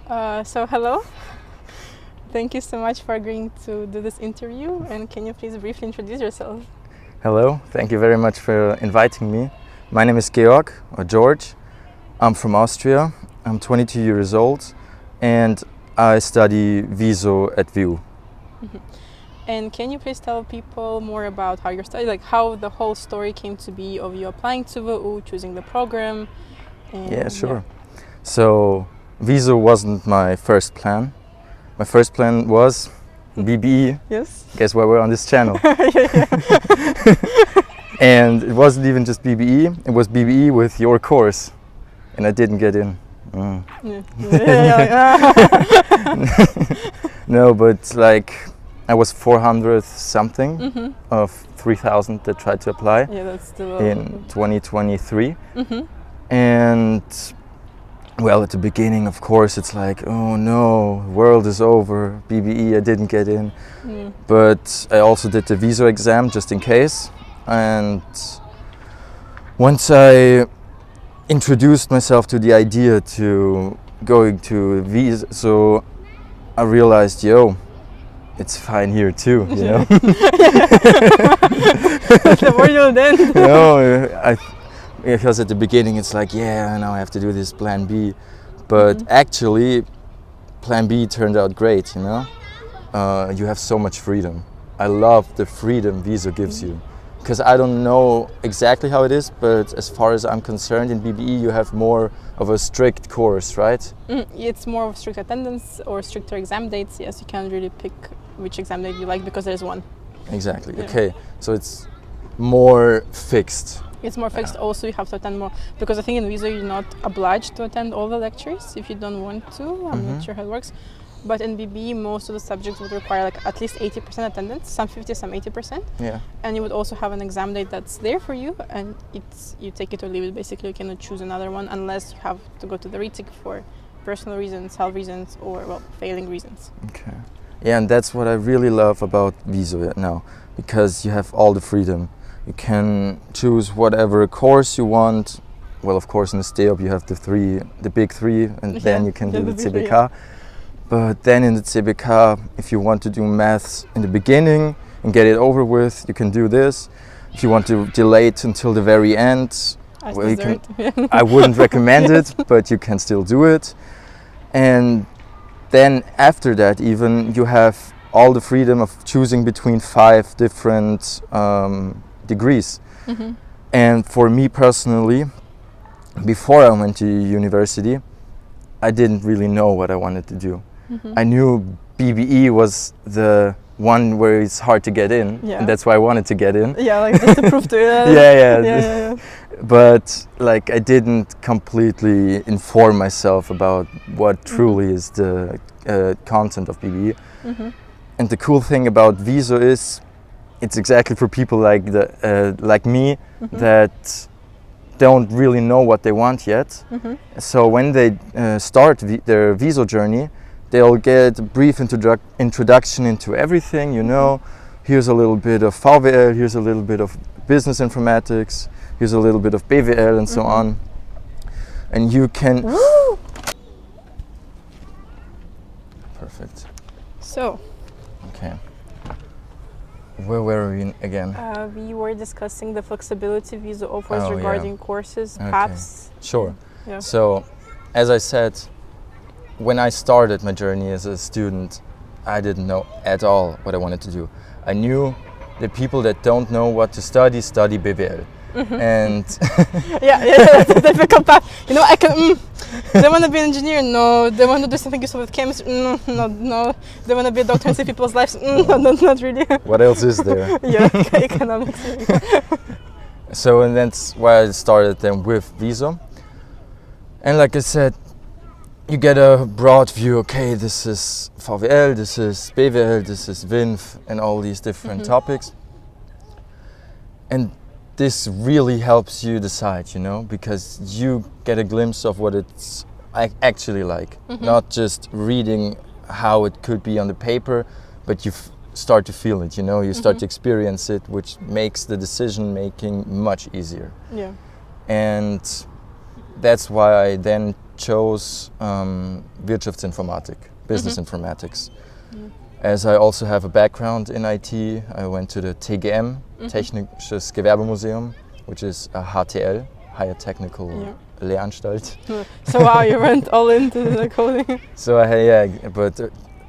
So hello, thank you so much for agreeing to do this interview, and can you please briefly introduce yourself? Hello, thank you very much for inviting me. My name is Georg, or George. I'm from Austria. I'm 22 years old and I study WiSo at WU. And can you please tell people more about how your study, like how the whole story came to be of you applying to WU, choosing the program? And Yeah, sure. So WiSo wasn't my first plan. My first plan was BBE. Yes. Guess why we're on this channel. Yeah. And it wasn't even just BBE, it was BBE with your course. And I didn't get in. No, but like I was 400 something of 3,000 that tried to apply in 2023. And well, at the beginning, of course, it's like, oh no, world is over, BBE, I didn't get in. But I also did the WiSo exam just in case. And once I introduced myself to the idea to going to WiSo, so I realized, yo, it's fine here too, you know. The more you then. No, because at the beginning it's like, yeah, now I have to do this plan B, but actually plan B turned out great, you know. You have so much freedom. I love the freedom WiSo gives you, because I don't know exactly how it is, but as far as I'm concerned, in BBE you have more of a strict course, right? It's more of strict attendance or stricter exam dates. Yes, you can't really pick which exam date you like because there's one. Exactly. Yeah. Okay, so it's more fixed. It's more fixed. Yeah. Also, you have to attend more, because I think in WiSo you're not obliged to attend all the lectures if you don't want to. I'm not sure how it works. But in BBE, most of the subjects would require like at least 80% attendance, some 50, some 80%. Yeah. And you would also have an exam date that's there for you, and you take it or leave it. Basically, you cannot choose another one unless you have to go to the retake for personal reasons, health reasons, or well, failing reasons. Okay. Yeah, and that's what I really love about WiSo now, because you have all the freedom. You can choose whatever course you want. Well, of course, in the STEOP you have the big three, and then you can do the CBK. Yeah. But then in the CBK, if you want to do maths in the beginning and get it over with, you can do this. If you want to delay it until the very end, well, you can, I wouldn't recommend it, but you can still do it. And then after that, even you have all the freedom of choosing between 5 different degrees. And for me personally, before I went to university, I didn't really know what I wanted to do. I knew BBE was the one where it's hard to get in, and that's why I wanted to get in. Yeah, like just to prove to you. Yeah. But like I didn't completely inform myself about what truly is the content of BBE. And the cool thing about WiSo is it's exactly for people like me that don't really know what they want yet. So when they start their WiSo journey, they'll get a brief introduction into everything, you know. Here's a little bit of VWL, here's a little bit of business informatics, here's a little bit of BWL and so on. And you can... Perfect. So. Okay. Where were we again? We were discussing the flexibility WiSo offers regarding courses, paths. Sure. Yeah. So, as I said, when I started my journey as a student, I didn't know at all what I wanted to do. I knew the people that don't know what to study BWL. And that's a difficult path. You know, they want to be an engineer? No. They want to do something useful with chemistry? No. They want to be a doctor and save people's lives? No, not really. What else is there? Economics. So, and that's why I started then with WiSo. And like I said, you get a broad view, okay, this is VWL, this is BWL, this is WINF, and all these different topics. And this really helps you decide, you know, because you get a glimpse of what it's actually like. Not just reading how it could be on the paper, but you start to feel it, you know, you start to experience it, which makes the decision making much easier. Yeah. And that's why I then chose Wirtschaftsinformatik, business informatics. As I also have a background in IT, I went to the TGM, Technisches Gewerbemuseum, which is a HTL, Higher Technical Lehranstalt. So wow, you went all into the coding. So but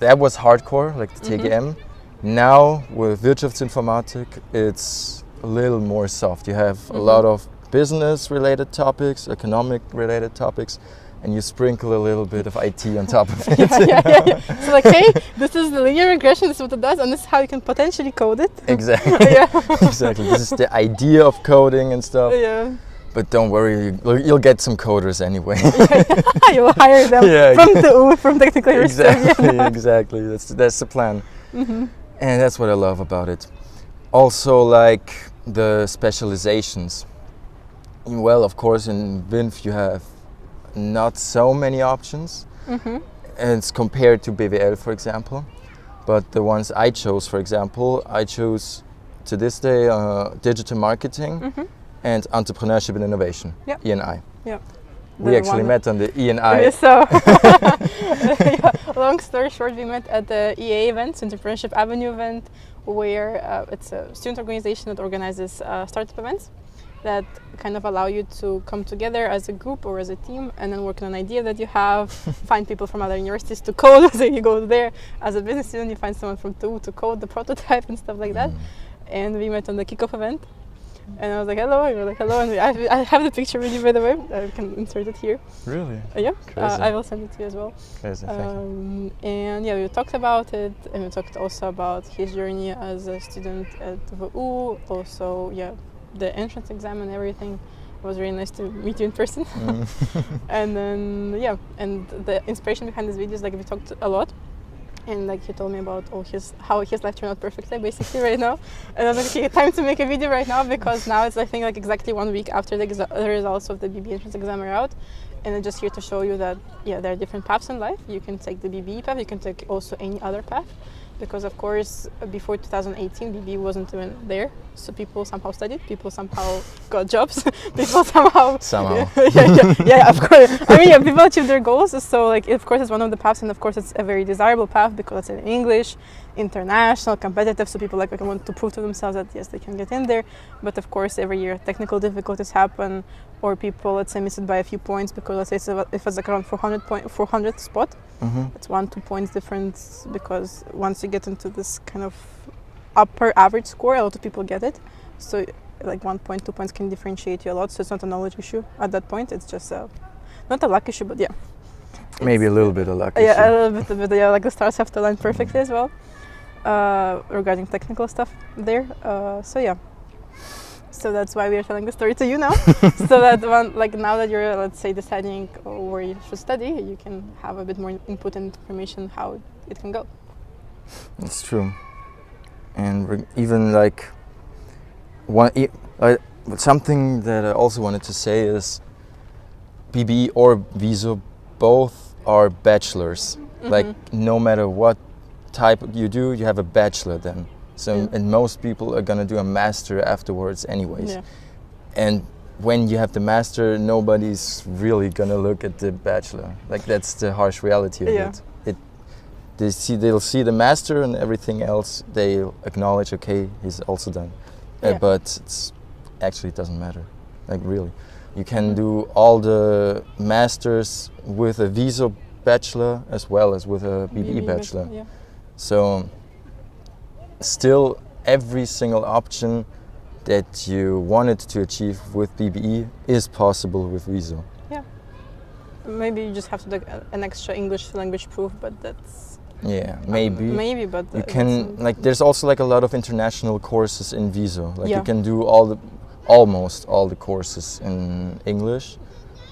that was hardcore, like the TGM. Now with Wirtschaftsinformatik, it's a little more soft. You have a lot of business-related topics, economic-related topics, and you sprinkle a little bit of IT on top of it. Yeah. So like, hey, this is the linear regression, this is what it does, and this is how you can potentially code it. Exactly. Exactly. This is the idea of coding and stuff. Yeah. But don't worry, you'll get some coders anyway. You'll hire them from TU, from technical research. Exactly. That's the plan. And that's what I love about it. Also, like the specializations. Well, of course, in WINF you have not so many options. It's compared to BWL, for example. But the ones I chose, for example, I chose to this day digital marketing and Entrepreneurship and Innovation, ENI. We actually met on the ENI. So, long story short, we met at the EA event, Entrepreneurship Avenue event, where it's a student organization that organizes startup events that kind of allow you to come together as a group or as a team and then work on an idea that you have, find people from other universities to code. So you go there as a business student, you find someone from TU to code the prototype and stuff like that. And we met on the kickoff event. And I was like, hello, and you were like, hello. And I have the picture with you, by the way. I can insert it here. Really? Yeah. I will send it to you as well. Crazy, thank you. And yeah, we talked about it, and we talked also about his journey as a student at WU. Also, the entrance exam and everything. It was really nice to meet you in person. And then, and the inspiration behind this video is like we talked a lot. And like he told me about how his life turned out perfectly, basically right now. And I was like, okay, time to make a video right now because now it's I think like exactly 1 week after the results of the BBE entrance exam are out. And I'm just here to show you that there are different paths in life. You can take the BBE path, you can take also any other path. Because of course, before 2018, BBE wasn't even there. So people somehow studied, people somehow got jobs, people somehow... Of course. I mean, people achieve their goals. So like, of course, it's one of the paths, and of course, it's a very desirable path because it's in English, international, competitive. So people like want to prove to themselves that yes, they can get in there. But of course, every year technical difficulties happen, or people, let's say, miss it by a few points because let's say if it's like around 400 spot. It's 1-2 points difference because once you get into this kind of upper average score, a lot of people get it. So like 1 point, 2 points can differentiate you a lot. So it's not a knowledge issue at that point. It's just not a luck issue, but maybe a little bit of luck issue. A little bit. Like the stars have to align perfectly as well regarding technical stuff there. So that's why we are telling the story to you now. So that now that you're, let's say, deciding where you should study, you can have a bit more input and information how it can go. That's true. And even like something that I also wanted to say is BBE or WiSo both are bachelors. Like no matter what type you do, you have a bachelor then. So, and most people are gonna do a master afterwards anyways. And when you have the master, nobody's really gonna look at the bachelor. Like that's the harsh reality of it. They'll see the master and everything else, they'll acknowledge, okay, he's also done. But it's actually doesn't matter, like really. You can do all the masters with a WiSo bachelor as well as with a BBE bachelor. So still every single option that you wanted to achieve with BBE is possible with WiSo. Maybe you just have to do an extra English language proof, but that's... maybe but you can, like there's also like a lot of international courses in WiSo. Like you can do almost all the courses in English,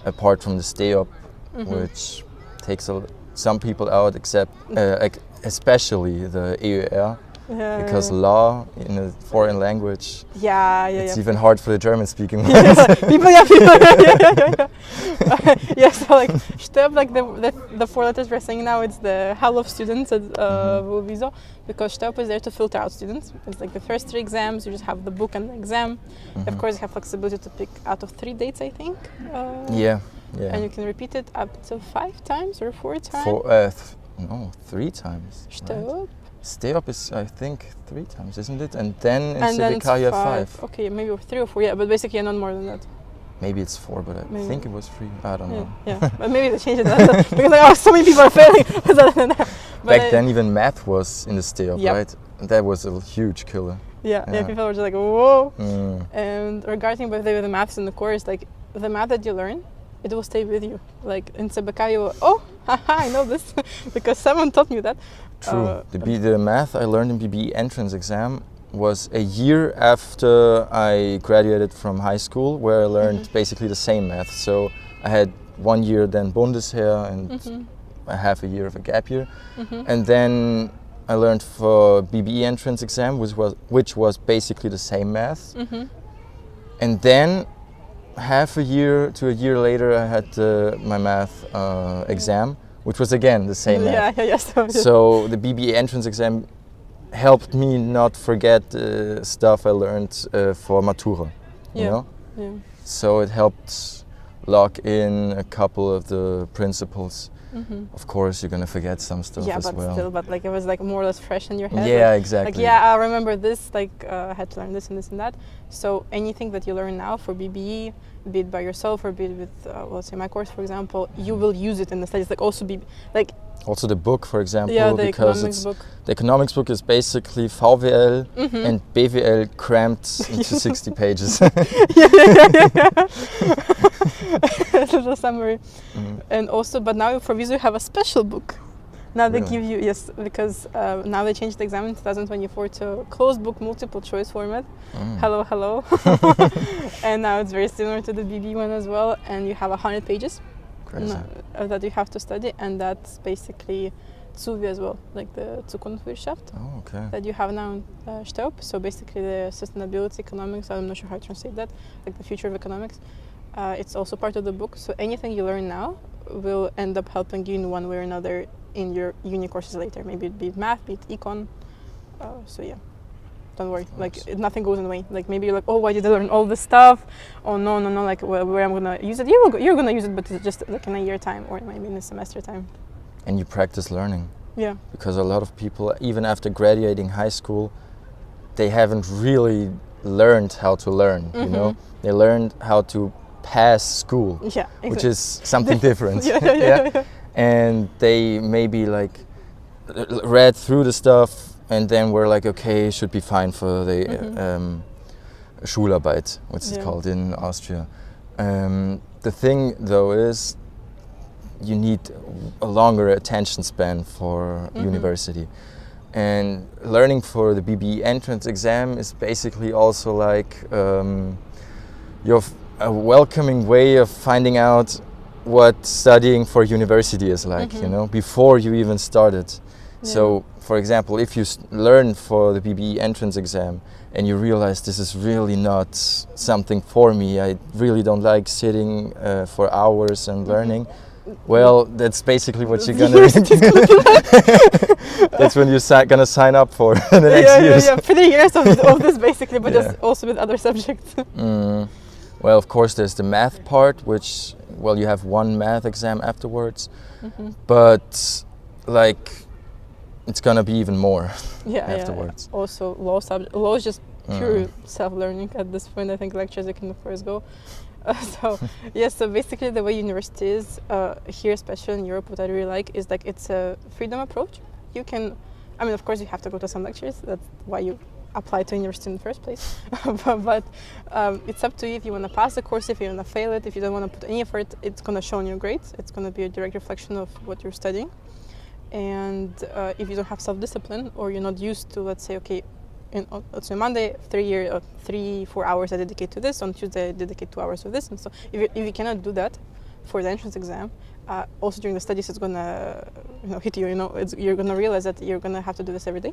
apart from the STEOP, which takes some people out, except especially the EUR. Because law in a foreign language, it's even hard for the German-speaking ones. So like STEOP, like the 4 letters we're saying now, it's the hell of students at WU WiSo, because STEOP is there to filter out students. It's like the first 3 exams, you just have the book and the exam. Of course, you have flexibility to pick out of 3 dates, I think. Yeah. and you can repeat it up to 5 times or 4 times. No, 3 times. STEOP. Right? STEOP is, I think, 3 times, isn't it? And then in And then it's CBK you have 5. Okay, maybe 3 or 4, yeah, but basically not more than that. Maybe it's 4, but I think it was 3. I don't know. Yeah, but maybe they changed it because like, so many people are failing. Back then even math was in the STEOP, Yep. right? That was a huge killer. Yeah, people were just like, whoa. Mm. And regarding by the way the maths in the course, like the math that you learn, it will stay with you. Like in CBK, you will, oh, haha, I know this because someone taught me that. True. The math I learned in BBE entrance exam was a year after I graduated from high school, where I learned basically the same math. So I had 1 year then Bundesheer and a half a year of a gap year. And then I learned for BBE entrance exam, which was basically the same math. And then half a year to a year later, I had my math exam, which was again the same math. So the BBE entrance exam helped me not forget stuff I learned for Matura, you know? Yeah. So it helped lock in a couple of the principles. Of course, you're gonna forget some stuff as well. Still, but like it was like more or less fresh in your head. Yeah, like, exactly. Like yeah, I remember this. Like I had to learn this and this and that. So anything that you learn now for BBE, be it by yourself or be it with, let's say my course, for example, you will use it in the studies. Like also be like. Also the book, for example, the because the economics book is basically VWL and BWL crammed into 60 pages. Little summary. And also, but now for WiSo you have a special book. Now they give you, yes, because now they changed the exam in 2024 to closed book multiple choice format. Hello, hello. And now it's very similar to the BBE one as well, and you have 100 pages. That you have to study, and that's basically ZUWi as well, like the Zukunftswirtschaft that you have now in STEOP. So basically the sustainability economics, I'm not sure how to translate that, like the future of economics. It's also part of the book, so anything you learn now will end up helping you in one way or another in your uni courses later. Maybe it be it math, be it econ. So yeah. Don't worry, like nothing goes in the way. Like maybe you're like, oh, why did I learn all this stuff? Oh no, like where I'm gonna use it? You're gonna use it, but it's just like in a year time or maybe in a semester time. And you practice learning. Yeah. Because a lot of people, even after graduating high school, they haven't really learned how to learn. You know, they learned how to pass school, which is something different. And they maybe like read through the stuff. And then we're like, okay, should be fine for the Schularbeit, which is called in Austria. The thing, though, is you need a longer attention span for university. And learning for the BBE entrance exam is basically also like your a welcoming way of finding out what studying for university is like, you know, before you even started. So, for example, if you learn for the BBE entrance exam and you realize this is really not something for me, I really don't like sitting for hours and learning, well, that's basically what you're gonna that's when you're gonna sign up for the next years. Yeah, 3 years of this basically, but just also with other subjects. Well, of course, there's the math part, which, well, you have one math exam afterwards, but like, it's gonna be even more afterwards. Also, law is just pure self-learning at this point. I think lectures you can of course go. So basically the way university is here, especially in Europe, what I really like is like it's a freedom approach. You can, I mean, of course you have to go to some lectures. That's why you apply to university in the first place. but it's up to you if you want to pass the course, if you want to fail it, if you don't want to put any effort. It's gonna show in your grades. It's gonna be a direct reflection of what you're studying. And if you don't have self-discipline, or you're not used to, let's say, okay, so Monday 3-4 hours I dedicate to this, on Tuesday I dedicate 2 hours to this, and so if you cannot do that for the entrance exam, also during the studies it's gonna hit you. You're gonna realize that you're gonna have to do this every day,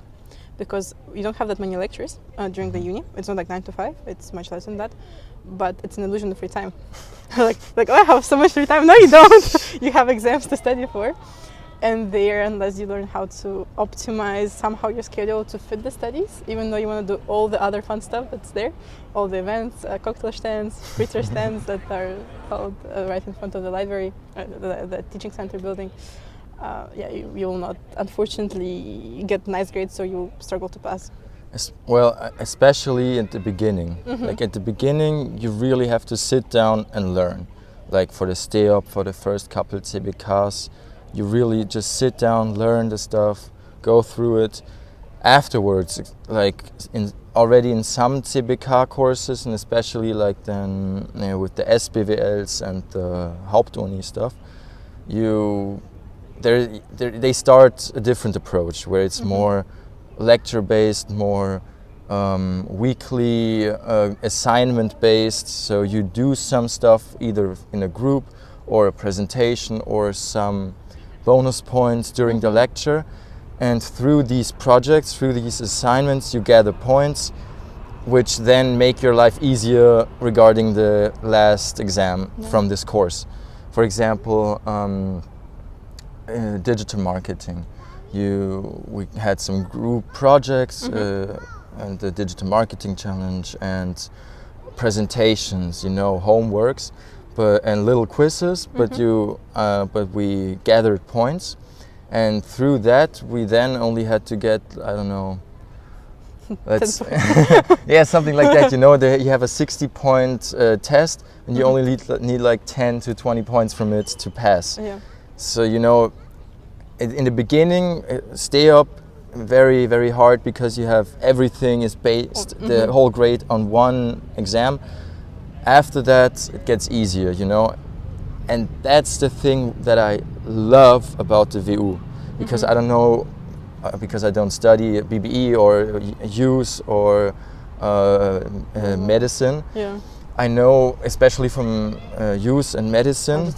because you don't have that many lectures during the uni. It's not like 9 to 5. It's much less than that, but it's an illusion of free time. like oh, I have so much free time. No, you don't. You have exams to study for. end there unless you learn how to optimize somehow your schedule to fit the studies, even though you want to do all the other fun stuff that's there, all the events, cocktail stands, fritter stands that are held right in front of the library, the teaching center building. You will not, unfortunately, get nice grades, so you'll struggle to pass. Well, especially at the beginning. Like at the beginning, you really have to sit down and learn. Like for the STEOP, for the first couple CBKs, you really just sit down, learn the stuff, go through it. Afterwards, like already in some CBK courses, and especially like then with the SBWLs and the Hauptuni stuff, they start a different approach where it's more lecture-based, more weekly assignment-based. So you do some stuff either in a group or a presentation or some bonus points during the lecture. And through these projects, through these assignments, you gather points which then make your life easier regarding the last exam from this course. For example, digital marketing. We had some group projects and the digital marketing challenge and presentations, homeworks, and little quizzes. But we gathered points, and through that we then only had to get, I don't know, something like that. You have a 60-point test, and you only need like 10 to 20 points from it to pass. Yeah. So in the beginning, STEOP very, very hard because you have everything is based, the whole grade on one exam. After that, it gets easier, and that's the thing that I love about the WU, because I don't know, because I don't study BBE or use or medicine. Yeah. I know, especially from use and medicine,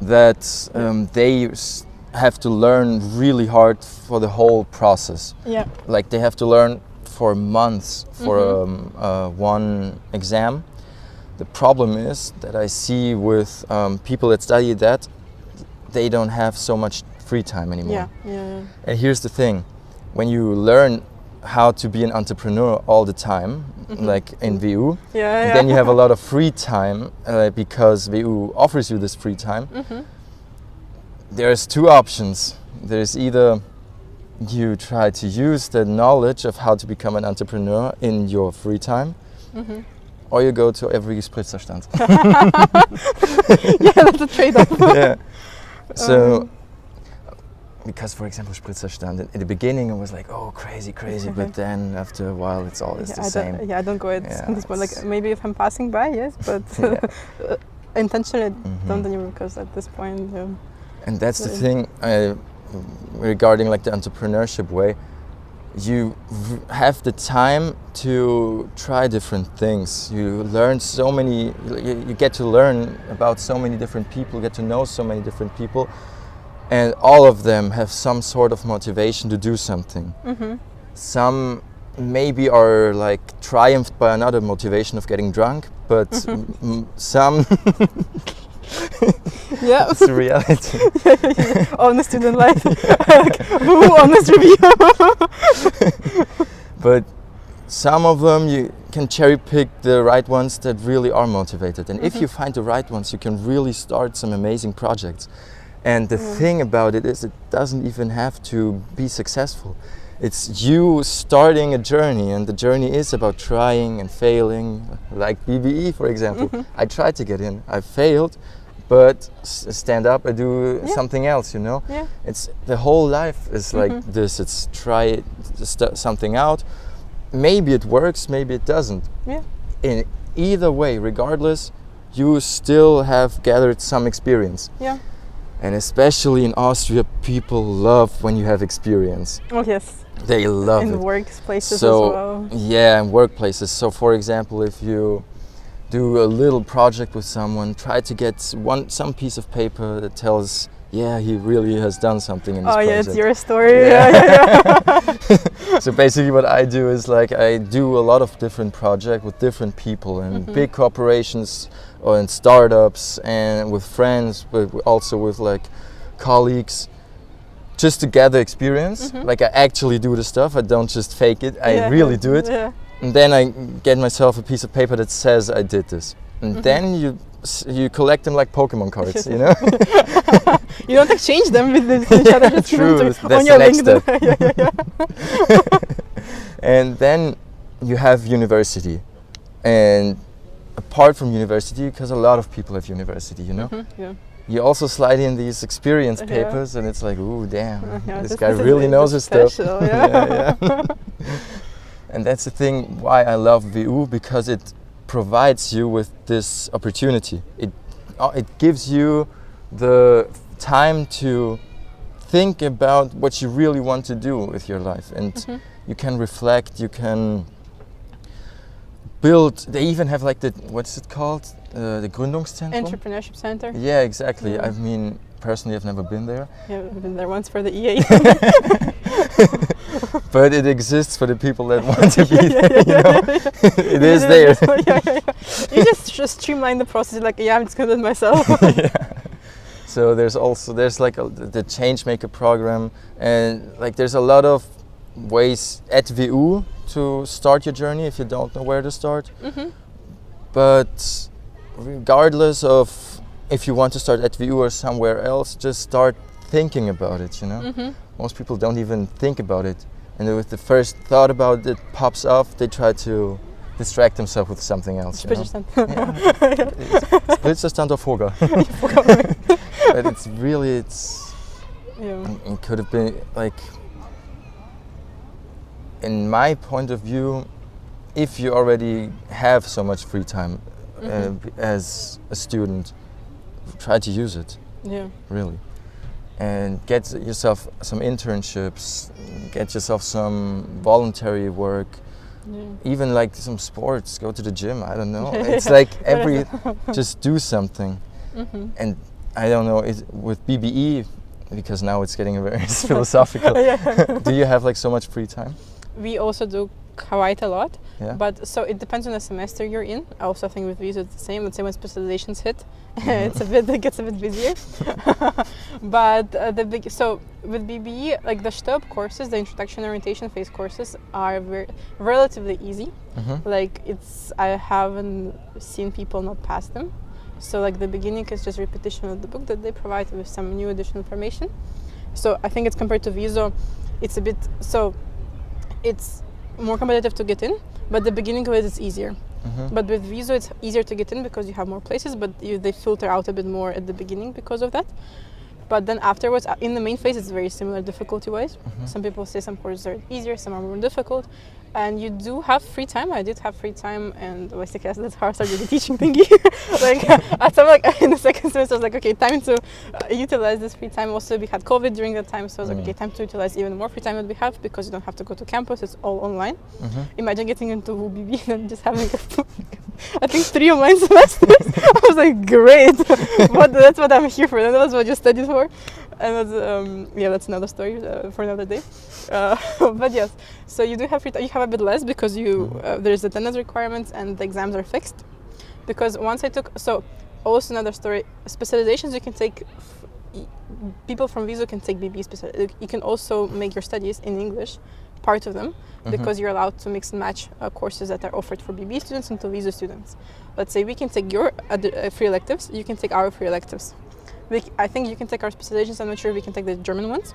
that they have to learn really hard for the whole process. Yeah. Like they have to learn for months for one exam. The problem is that I see with people that study that, they don't have so much free time anymore. Yeah. And here's the thing, when you learn how to be an entrepreneur all the time, like in WU, then you have a lot of free time because WU offers you this free time. There's two options. There's either you try to use the knowledge of how to become an entrepreneur in your free time, or you go to every Spritzerstand. Yeah, that's a trade-off. Yeah. So, because for example, Spritzerstand, in the beginning it was like, oh, crazy, but then after a while it's always the same. I don't go at this point. Like maybe if I'm passing by, yes, but intentionally I don't anymore, because at this point. And that's the thing regarding like the entrepreneurship way. You have the time to try different things. You learn so many. You get to learn about so many different people. Get to know so many different people. And all of them have some sort of motivation to do something. Some maybe are like triumphed by another motivation of getting drunk, but some it's the reality. Honest student life. Honest review. But some of them you can cherry pick the right ones that really are motivated. And if you find the right ones, you can really start some amazing projects. And the thing about it is, it doesn't even have to be successful. It's you starting a journey, and the journey is about trying and failing, like BBE, for example. I tried to get in, I failed, but stand up and do something else, Yeah. It's the whole life is like this. It's try something out. Maybe it works, maybe it doesn't. Yeah. In either way, regardless, you still have gathered some experience. Yeah. And especially in Austria, people love when you have experience. Oh yes. They love it. In workplaces as well. Yeah, in workplaces. So for example, if you do a little project with someone, try to get some piece of paper that tells yeah, he really has done something in this Oh project. yeah, it's your story. So basically what I do is like I do a lot of different projects with different people and big corporations and startups and with friends, but also with like colleagues, just to gather experience. Like I actually do the stuff, I don't just fake it, I really do it. And then I get myself a piece of paper that says I did this. And then you collect them like Pokemon cards, you know? You don't exchange them with each other, just true, that's that's on your the next LinkedIn. step. And then you have university. And apart from university, because a lot of people have university, you know? You also slide in these experience papers and it's like, ooh, damn, this guy really knows his stuff. And that's the thing why I love WU, because it provides you with this opportunity. It gives you the time to think about what you really want to do with your life, and you can reflect, you can build. They even have like what's it called? The Gründungszentrum? Entrepreneurship Center. Yeah, exactly. I mean, personally, I've never been there. Yeah, I've been there once for the EA. But it exists for the people that want to be there, you know? It is there. You just streamline the process, like, yeah, I'm just going to do it myself. So there's like the Changemaker program, and like there's a lot of ways at WU to start your journey if you don't know where to start. But regardless of if you want to start at WU or somewhere else, just start thinking about it, you know? Most people don't even think about it. And with the first thought about it pops off, they try to distract themselves with something else. Splitterstand of Hoga. But it's really, it could have been like, in my point of view, if you already have so much free time as a student, try to use it. Really. And get yourself some internships, get yourself some voluntary work, even like some sports, go to the gym, I don't know. It's like just do something. And I don't know, with BBE, because now it's getting very philosophical, do you have like so much free time? We also do quite a lot, Yeah. But so it depends on the semester you're in. I also think with WiSo it's the same. Let's say when specializations hit, it gets a bit busier. But so with BBE, like the STEOP courses, the introduction orientation phase courses are relatively easy. Like I haven't seen people not pass them. So like the beginning is just repetition of the book that they provide with some new additional information. So I think it's compared to WiSo, it's a bit it's more competitive to get in, but the beginning of it is easier. But with WiSo it's easier to get in because you have more places, but they filter out a bit more at the beginning because of that. But then afterwards, in the main phase, it's very similar difficulty-wise. Some people say some courses are easier, some are more difficult. And you do have free time. I did have free time, and basically that's how I started the teaching thingy. In the second semester, I was like, okay, time to utilize this free time. Also, we had COVID during that time, so I was like, okay, time to utilize even more free time that we have, because you don't have to go to campus, it's all online. Imagine getting into WU BBE and just having I think 3 online semesters. I was like, great, that's what I'm here for, and that's what you studied for. And that's another story for another day. But yes, so you do have free time. You have a bit less because there's attendance requirements and the exams are fixed. Because once I took, also another story, specializations you can take, people from WiSo can take BBE you can also make your studies in English, part of them, because you're allowed to mix and match courses that are offered for BBE students and to WiSo students. Let's say we can take your free electives, you can take our free electives. I think you can take our specializations, I'm not sure if we can take the German ones.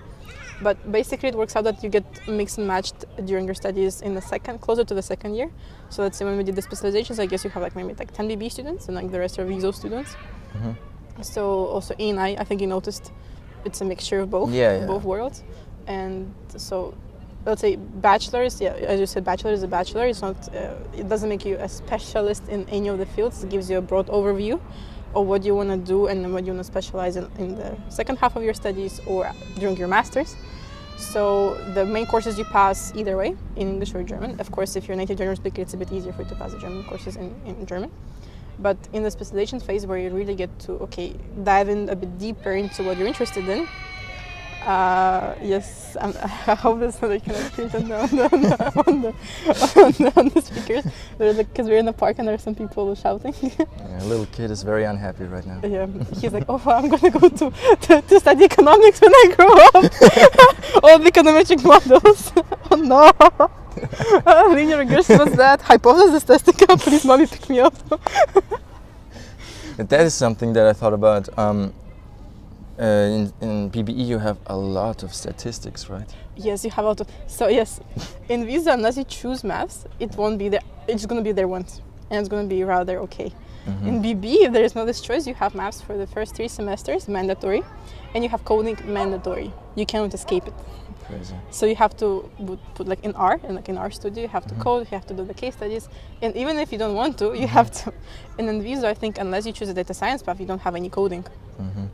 But basically it works out that you get mixed and matched during your studies in closer to the second year. So let's say when we did the specializations, I guess you have maybe 10 BBE students and the rest are WiSo students. So also E and I think you noticed it's a mixture of both, both worlds. And so let's say bachelors, as you said, bachelor is a bachelor. It's not, it doesn't make you a specialist in any of the fields. It gives you a broad overview of what you want to do and what you want to specialize in the second half of your studies or during your masters. So the main courses you pass either way, in English or German. Of course, if you're a native German speaker, it's a bit easier for you to pass the German courses in German. But in the specialization phase where you really get to dive in a bit deeper into what you're interested in. Yes, I hope that's not kind of cute on the speakers. Because we're in the park and there are some people shouting. Yeah, a little kid is very unhappy right now. Yeah, he's like, oh, I'm going to go to study economics when I grow up. All the econometric models. Oh no. Linear regression was that. Hypothesis testing, please mommy pick me up. That is something that I thought about. In BBE you have a lot of statistics, right? Yes, you have a lot of. So yes, in WiSo, unless you choose maths, it won't be there. It's going to be there once, and it's going to be rather okay. Mm-hmm. In BBE, if there is no this choice, you have maths for the first 3 semesters, mandatory, and you have coding, mandatory. You cannot escape it. Crazy. So you have to put like in R, and like in R studio, you have to code, you have to do the case studies, and even if you don't want to, you have to. And in WiSo, I think unless you choose a data science path, you don't have any coding. Mm-hmm.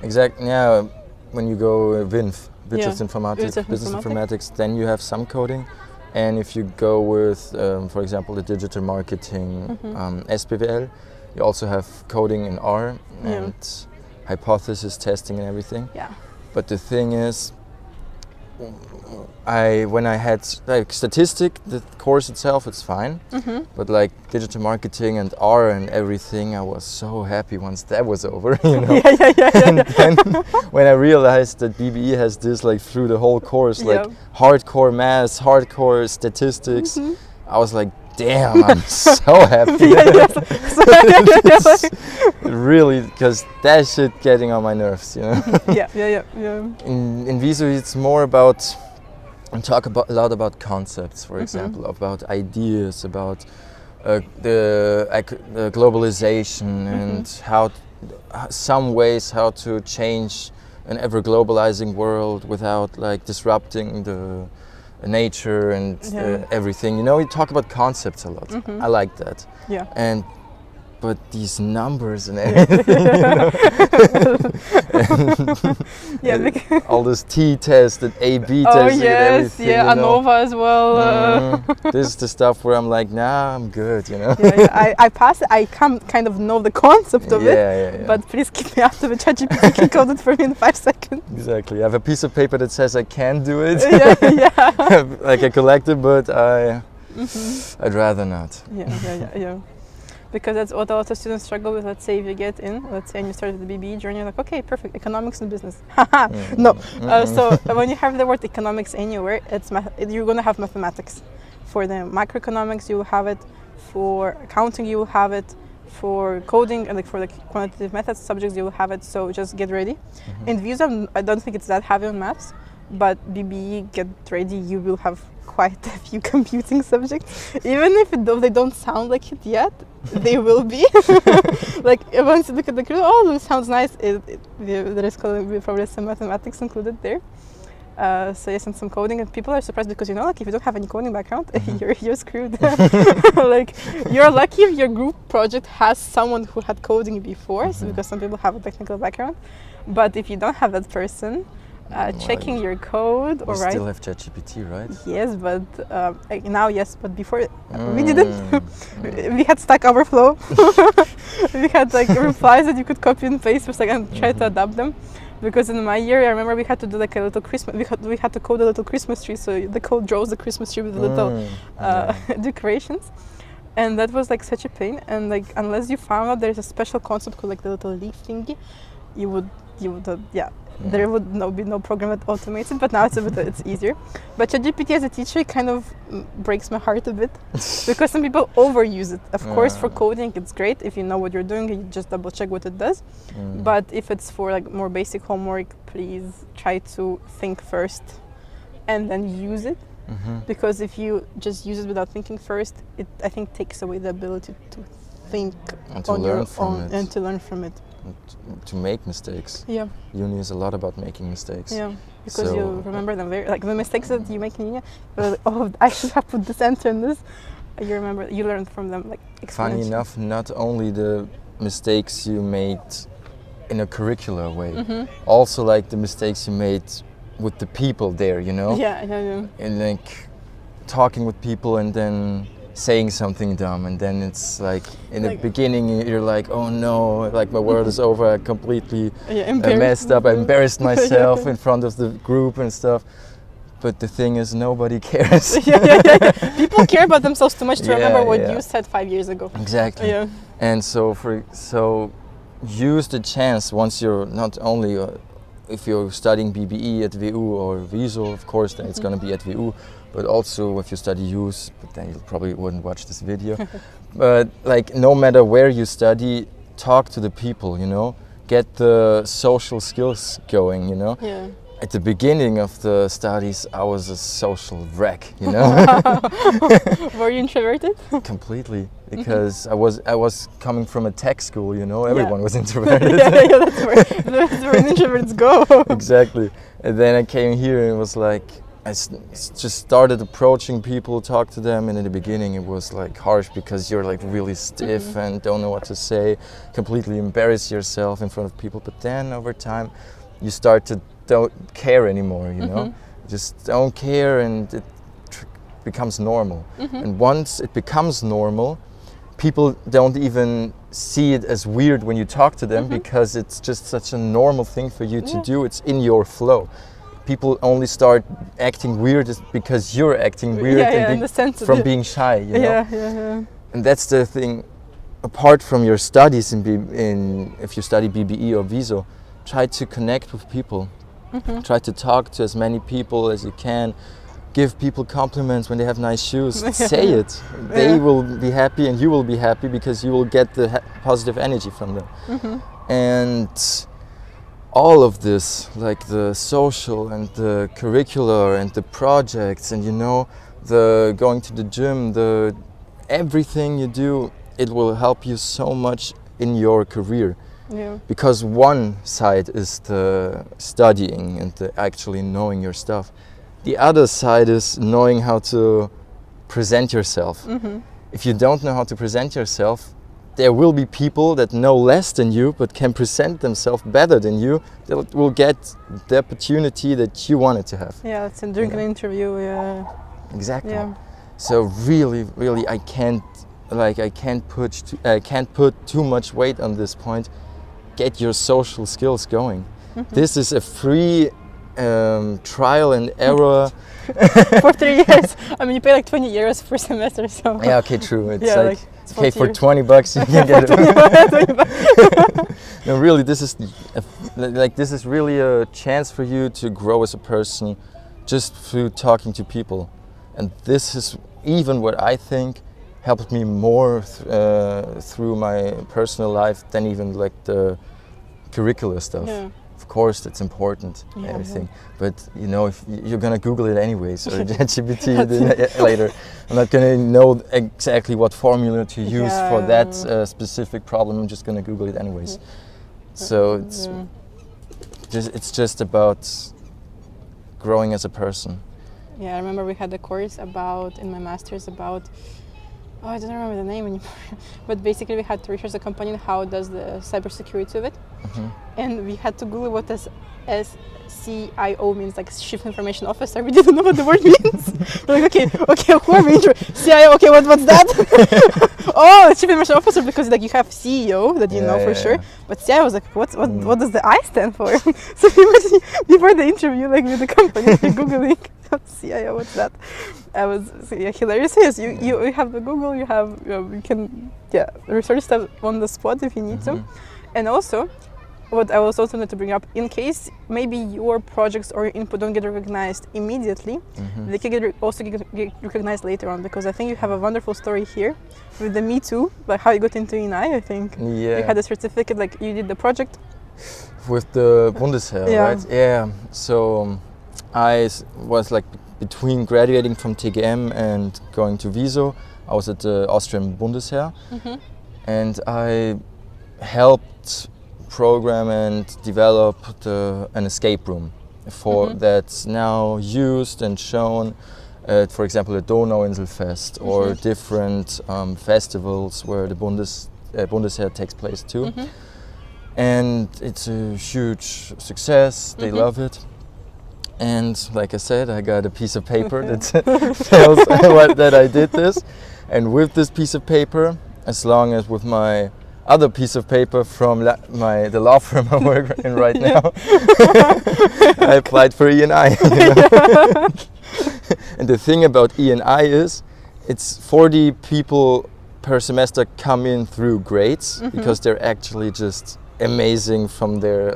Exactly. Yeah, when you go WINF, business Informatics, informatics, then you have some coding, and if you go with, for example, the digital marketing SPVL, you also have coding in R and hypothesis testing and everything. Yeah. But the thing is, when I had like statistic, the course itself, it's fine. But like digital marketing and R and everything, I was so happy once that was over. You know. And then when I realized that BBE has this like through the whole course, like hardcore maths, hardcore statistics, I was like, damn, I'm so happy. Really, because that shit getting on my nerves, you know. In WiSo, it's more about, talk a lot about concepts, for example, about ideas, about the globalization and some ways how to change an ever globalizing world without like disrupting the nature and everything. You know, we talk about concepts a lot. I like that. Yeah. But these numbers and everything, you know, all this t-test and A/B testing and everything. Yeah, ANOVA as well. This is the stuff where I'm like, nah, I'm good, you know. I pass it. I kind of know the concept of it, but please keep me out of it. ChatGPT can code it for me in 5 seconds. Exactly. I have a piece of paper that says I can do it. Yeah. Like a collective, but I'd rather not. Yeah. Because that's what a lot of students struggle with. Let's say if you get in, let's say, and you start the BBE journey, you're like, okay, perfect, economics and business. No. So when you have the word economics anywhere, you're going to have mathematics. For the macroeconomics, you will have it. For accounting, you will have it. For coding and like for the quantitative methods subjects, you will have it. So just get ready. In WiSo, I don't think it's that heavy on maths, but BBE, get ready. You will have quite a few computing subjects, even if they don't sound like it yet. They will be. Like once you look at the curriculum, oh, this sounds nice. There is probably some mathematics included there. So yes, and some coding, and people are surprised because, you know, like if you don't have any coding background, you're screwed. Like you're lucky if your group project has someone who had coding before, so because some people have a technical background. But if you don't have that person, checking your code, you still have ChatGPT, right? Yes, but now yes, but before we didn't. We had Stack Overflow. We had like replies that you could copy and paste and try to adapt them. Because in my year, I remember we had to do like a little Christmas. We had to code a little Christmas tree, so the code draws the Christmas tree with little decorations, and that was like such a pain. And like unless you found out there's a special concept called like the little leaf thingy, you would there would be no program that automates it. But now it's easier. But ChatGPT as a teacher, it kind of breaks my heart a bit because some people overuse it. Of course, for coding, it's great if you know what you're doing. You just double check what it does. But if it's for like more basic homework, please try to think first and then use it. Because if you just use it without thinking first, it I think takes away the ability to think on your own and to learn from it. To make mistakes. Yeah. Uni is a lot about making mistakes. Yeah, because you remember them very, like the mistakes that you make in uni. Like, oh, I should have put this answer in this. You learn from them like exponentially. Funny enough, not only the mistakes you made in a curricular way, also like the mistakes you made with the people there, you know? Yeah. And like talking with people and then saying something dumb, and then it's like in the beginning you're like, oh no, like my world is over, I completely messed up, I embarrassed myself in front of the group and stuff. But the thing is, nobody cares. People care about themselves too much to remember what you said 5 years ago. Exactly. And so use the chance once you're not only if you're studying BBE at WU or WiSo, of course, then it's going to be at WU. But also if you study use, but then you probably wouldn't watch this video. But like no matter where you study, talk to the people, you know, get the social skills going, you know. At the beginning of the studies, I was a social wreck, you know. Were you introverted? Completely, because I was coming from a tech school, you know. Everyone was introverted. That's where introverts go. Exactly. And then I came here and it was like I just started approaching people, talk to them, and in the beginning it was like harsh because you're like really stiff and don't know what to say, completely embarrass yourself in front of people. But then over time, you start to don't care anymore, you know, just don't care, and it becomes normal. And once it becomes normal, people don't even see it as weird when you talk to them because it's just such a normal thing for you to do. It's in your flow. People only start acting weird because you're acting weird from being shy, you know. And that's the thing. Apart from your studies if you study BBE or WiSo, try to connect with people. Try to talk to as many people as you can. Give people compliments when they have nice shoes. Say it. They will be happy and you will be happy because you will get the positive energy from them. And all of this, like the social and the curricular and the projects and, you know, the going to the gym, the everything you do, it will help you so much in your career. Because one side is the studying and the actually knowing your stuff. The other side is knowing how to present yourself. If you don't know how to present yourself, there will be people that know less than you but can present themselves better than you that will get the opportunity that you wanted to have. It's during an interview. Exactly. So really I can't put too much weight on this point. Get your social skills going. This is a free trial and error. For 3 years. I mean, you pay like 20 euros per semester, so. Yeah, okay, true. It's it's okay, for years. 20 bucks you can get it. No, really, this is really a chance for you to grow as a person just through talking to people. And this is even what I think helped me more through my personal life than even like the curricular stuff. Of course, that's important, everything. But you know, if you're gonna Google it anyways, or ChatGPT later, I'm not gonna know exactly what formula to use for that specific problem. I'm just gonna Google it anyways. So it's just about growing as a person. I remember we had a course in my master's about. I don't remember the name anymore, but basically we had to research the company and how does the cybersecurity of it, and we had to Google what does SCIO means, like Chief Information Officer. We didn't know what the word means. We're like, okay, who are we? CIO, okay, what's that? Oh, Chief Information Officer, because like you have CEO that you know for sure, but CIO was like, what does the I stand for? So before the interview, like with the company, Googling. CIO, what's that? I was hilarious. Yes, you have the Google, you can research stuff on the spot if you need to. And also, what I was also going to bring up, in case maybe your projects or your input don't get recognized immediately, they can also get recognized later on, because I think you have a wonderful story here with the Me Too, like how you got into INI, I think. You had a certificate, like you did the project. With the Bundesheer, right? Yeah, so I was like between graduating from TGM and going to WiSo. I was at the Austrian Bundesheer, and I helped program and develop an escape room that's now used and shown at, for example, the Donauinselfest or different festivals where the Bundesheer takes place too. And it's a huge success. They love it. And like I said, I got a piece of paper that tells that I did this. And with this piece of paper, as long as with my other piece of paper from the law firm I work in right now, I applied for E&I. You know? And the thing about E&I is, it's 40 people per semester come in through grades, because they're actually just amazing from their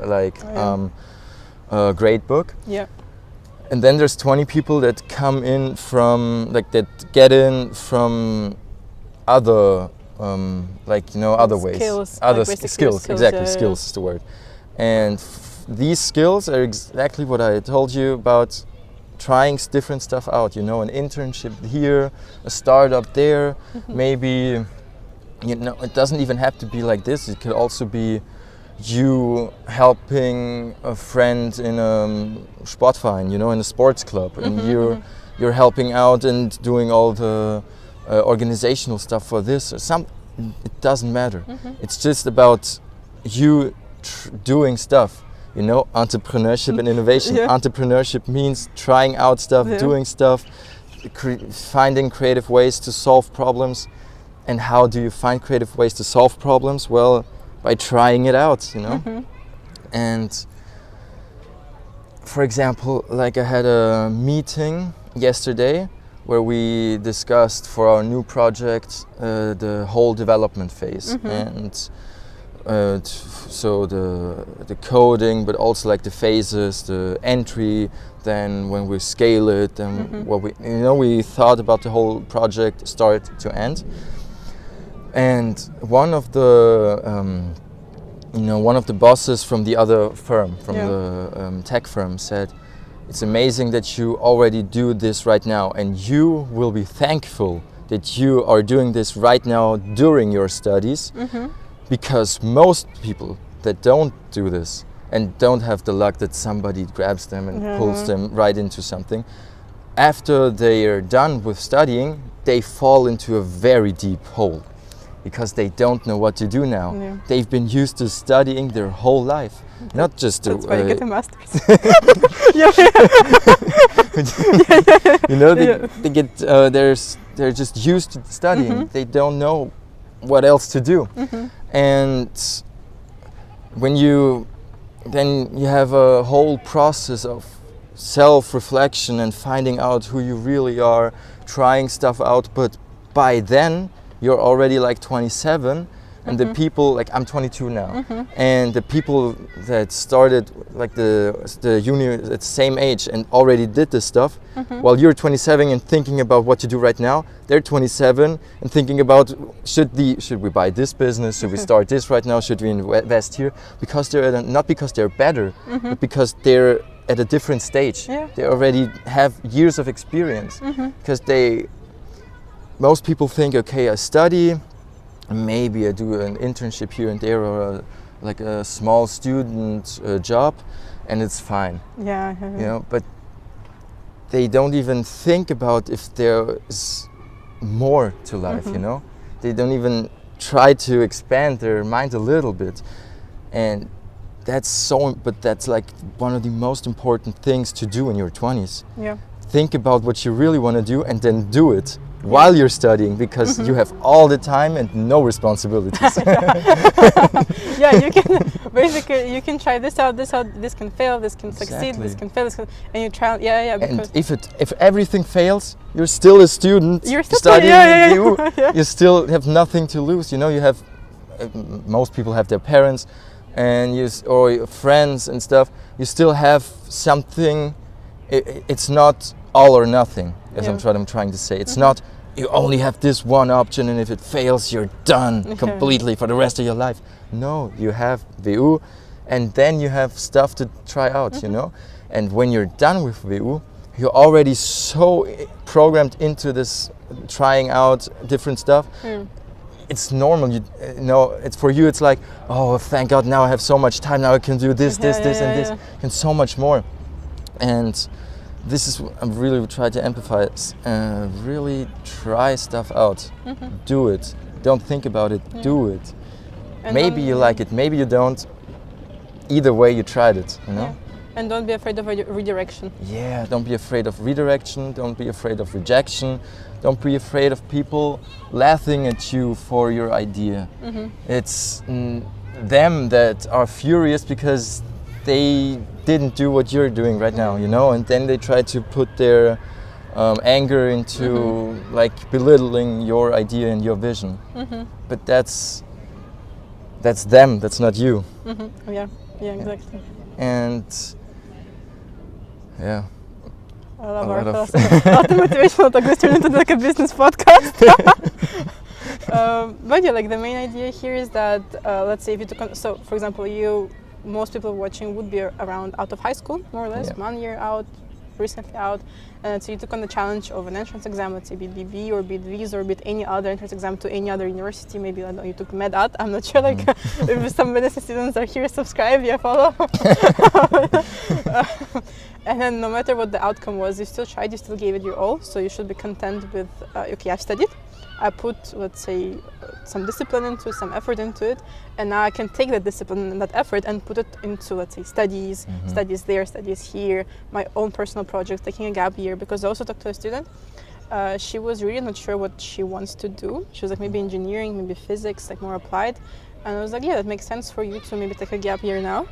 grade book. Yeah. And then there's 20 people that come in from, like, that get in from other, other ways. Skills, other like basic skills, exactly, yeah, skills is the word. And these skills are exactly what I told you about, trying different stuff out, you know, an internship here, a startup there, maybe, you know, it doesn't even have to be like this. It could also be you helping a friend in a Sportverein, you know, in a sports club, and you're helping out and doing all the organizational stuff for this. It doesn't matter. It's just about you doing stuff. You know, entrepreneurship and innovation. Yeah. Entrepreneurship means trying out stuff, doing stuff, finding creative ways to solve problems. And how do you find creative ways to solve problems? Well, by trying it out, you know. And for example, like I had a meeting yesterday where we discussed for our new project the whole development phase. And so the coding, but also like the phases, the entry, then when we scale it, and what we thought about the whole project start to end. And one of the one of the bosses from the other firm, from the tech firm, said, "It's amazing that you already do this right now, and you will be thankful that you are doing this right now during your studies." Because most people that don't do this and don't have the luck that somebody grabs them and pulls them right into something, after they are done with studying, they fall into a very deep hole because they don't know what to do now. They've been used to studying their whole life, not just to. That's why you get a master's. You know, they get they're just used to studying. They don't know what else to do. And when you have a whole process of self-reflection and finding out who you really are, trying stuff out, but by then you're already like 27, and the people, like I'm 22 now, and the people that started like the uni at the same age and already did this stuff, while you're 27 and thinking about what to do right now, they're 27 and thinking about should we buy this business, should we start this right now, should we invest here, because they're not because they're better, but because they're at a different stage. They already have years of experience, because most people think, okay, I study, maybe I do an internship here and there, or like a small student job, and it's fine. You know, but they don't even think about if there is more to life. You know, they don't even try to expand their mind a little bit, and that's like one of the most important things to do in your 20s. Think about what you really want to do and then do it while you're studying, because you have all the time and no responsibilities. You can basically you can try this out, this can fail, this can succeed, this can fail, and you try. And if everything fails, you're still a student. You're still studying. You still have nothing to lose. You know, you have most people have their parents, and or your friends and stuff. You still have something. It's not all or nothing, as I'm trying to say. It's not you only have this one option, and if it fails, you're done completely for the rest of your life. No, you have WU, and then you have stuff to try out, you know. And when you're done with WU, you're already so programmed into this trying out different stuff. It's normal, you know. It's for you. It's like, oh, thank God, now I have so much time. Now I can do this, this, and so much more. And this is what I really try to emphasize. Really try stuff out. Do it. Don't think about it. Do it. And maybe you like it. Maybe you don't. Either way, you tried it. You know. And don't be afraid of redirection. Yeah, don't be afraid of redirection, don't be afraid of rejection, don't be afraid of people laughing at you for your idea. It's them that are furious because they didn't do what you're doing right now, you know, and then they try to put their anger into like belittling your idea and your vision. But that's them, that's not you. Yeah, exactly. And yeah, I love our philosophy. Not the motivational talk, this turned into like a business podcast. But yeah, like the main idea here is that let's say if you took so for example, most people watching would be around out of high school, more or less, 1 year out, recently out, and so you took on the challenge of an entrance exam, let's say be it BBE or be it WiSo or be it any other entrance exam to any other university, maybe I don't know, you took med-at, I'm not sure, like if some medicine students are here, subscribe, follow. And then no matter what the outcome was, you still tried, you still gave it your all, so you should be content with, okay, I've studied, I put, let's say, some discipline into it, some effort into it, and now I can take that discipline and that effort and put it into, let's say, studies, studies there, studies here, my own personal projects, taking a gap year, because I also talked to a student, she was really not sure what she wants to do. She was like, maybe engineering, maybe physics, like more applied. And I was like, yeah, that makes sense for you to maybe take a gap year now,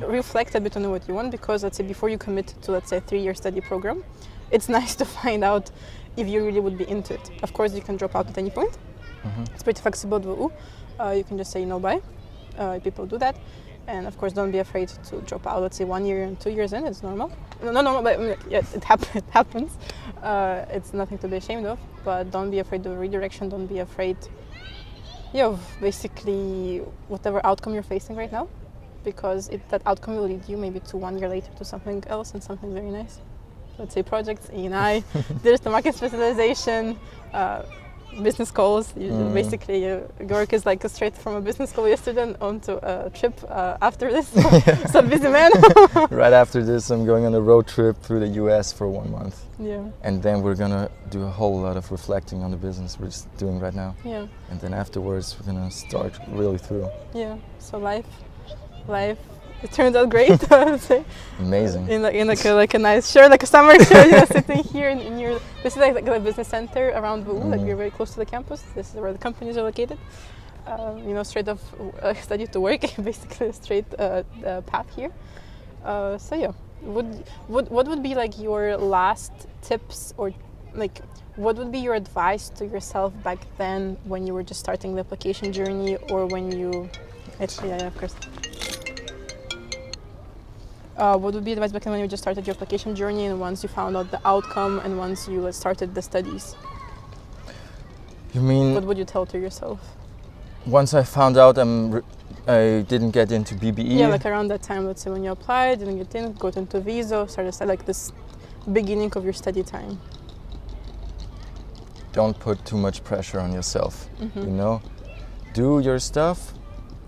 reflect a bit on what you want, because let's say before you commit to, let's say, a 3-year study program, it's nice to find out if you really would be into it. Of course, you can drop out at any point. It's pretty flexible at WU. You can just say no bye. People do that. And of course, don't be afraid to drop out, let's say 1 year and 2 years in, it's normal. No, but yeah, it happens. It's nothing to be ashamed of, but don't be afraid of redirection, don't be afraid of basically whatever outcome you're facing right now, because that outcome will lead you maybe to 1 year later to something else and something very nice. Let's say projects, E&I, there's the market specialization, business schools. Basically, Georg is like straight from a business school yesterday onto a trip after this. So busy man. Right after this, I'm going on a road trip through the US for 1 month. Yeah. And then we're gonna do a whole lot of reflecting on the business we're just doing right now. Yeah. And then afterwards, we're gonna start really through. Yeah. So life. It turned out great, I would say. Amazing. In like a nice shirt, like a summer shirt, sitting here in your. This is like the business center around WU. Like we're very close to the campus. This is where the companies are located. Straight off study to work, basically a straight path here. So yeah, what would be like your last tips, or like what would be your advice to yourself back then when you were just starting the application journey, or when you actually, yeah, of course. What would be advice back then when you just started your application journey, and once you found out the outcome, and once you started the studies? You mean? What would you tell to yourself? Once I found out I didn't get into BBE. Yeah, like around that time, let's say when you applied, didn't get in, got into WiSo, started like this beginning of your study time. Don't put too much pressure on yourself, you know? Do your stuff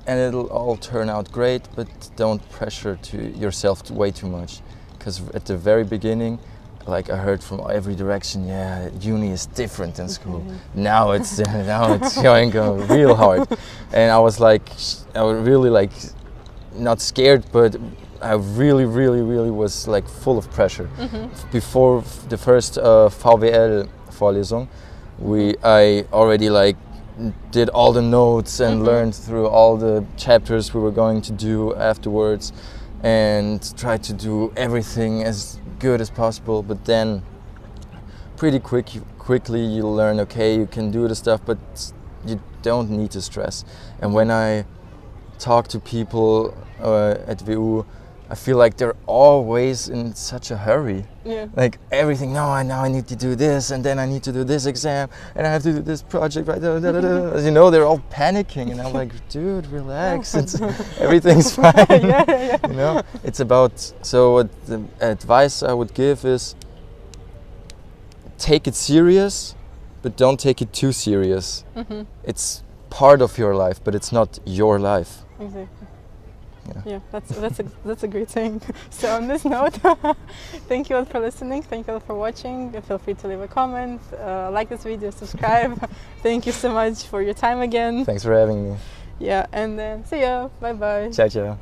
and it'll all turn out great, but don't pressure yourself way too much. Because at the very beginning, like I heard from every direction, yeah, uni is different than school. Now it's going real hard. And I was really like, not scared, but I really was like full of pressure. Before the first VWL Vorlesung, I already like did all the notes and learned through all the chapters we were going to do afterwards, and tried to do everything as good as possible. But then pretty quickly you learn, okay, you can do the stuff, but you don't need to stress. And when I talk to people at WU, I feel like they're always in such a hurry. Yeah. Like everything, now I need to do this, and then I need to do this exam, and I have to do this project, right? You know, they're all panicking, and I'm like, dude, relax. Everything's fine. Yeah. You know, it's about, so what the advice I would give is, take it serious, but don't take it too serious. It's part of your life, but it's not your life. Exactly. Yeah, that's a great saying. So on this note, thank you all for listening. Thank you all for watching. Feel free to leave a comment, like this video, subscribe. Thank you so much for your time again. Thanks for having me. Yeah, and then see ya. Bye bye. Ciao, ciao.